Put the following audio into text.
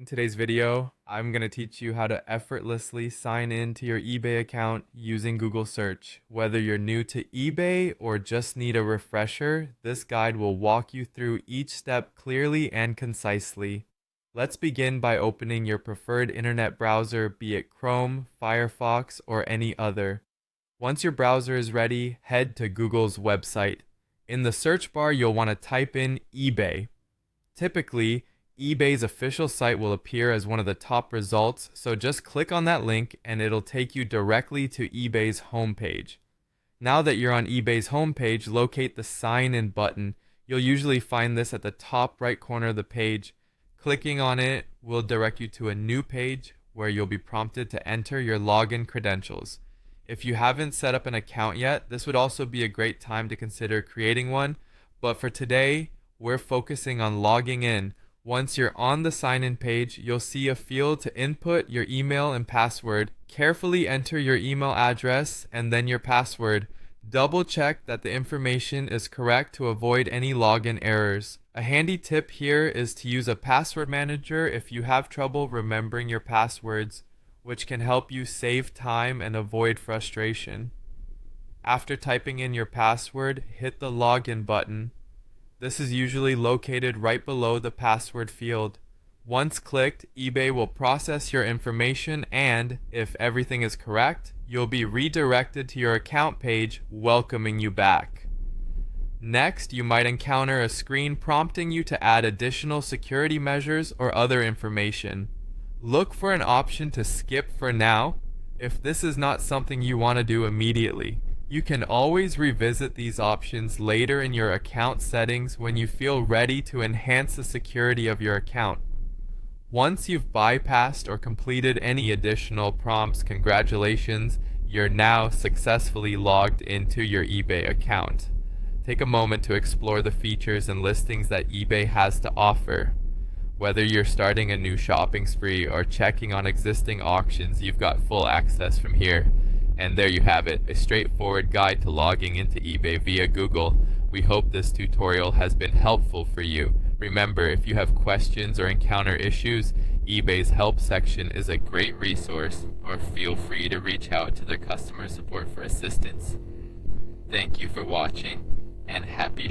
In today's video, I'm going to teach you how to effortlessly sign in to your eBay account using Google search. Whether you're new to eBay or just need a refresher, this guide will walk you through each step clearly and concisely. Let's begin by opening your preferred internet browser, be it Chrome, Firefox, or any other. Once your browser is ready, head to Google's website. In the search bar, you'll want to type in eBay. Typically, eBay's official site will appear as one of the top results, so just click on that link and it'll take you directly to eBay's homepage. Now that you're on eBay's homepage, locate the Sign In button. You'll usually find this at the top right corner of the page. Clicking on it will direct you to a new page where you'll be prompted to enter your login credentials. If you haven't set up an account yet, this would also be a great time to consider creating one, but for today, we're focusing on logging in. Once you're on the sign-in page, you'll see a field to input your email and password. Carefully enter your email address and then your password. Double check that the information is correct to avoid any login errors. A handy tip here is to use a password manager if you have trouble remembering your passwords, which can help you save time and avoid frustration. After typing in your password, hit the login button. This is usually located right below the password field. Once clicked, eBay will process your information and, if everything is correct, you'll be redirected to your account page welcoming you back. Next, you might encounter a screen prompting you to add additional security measures or other information. Look for an option to skip for now if this is not something you want to do immediately. You can always revisit these options later in your account settings when you feel ready to enhance the security of your account. Once you've bypassed or completed any additional prompts, congratulations, you're now successfully logged into your eBay account. Take a moment to explore the features and listings that eBay has to offer. Whether you're starting a new shopping spree or checking on existing auctions, you've got full access from here. And there you have it, a straightforward guide to logging into eBay via Google. We hope this tutorial has been helpful for you. Remember, if you have questions or encounter issues, eBay's help section is a great resource, or feel free to reach out to their customer support for assistance. Thank you for watching, and happy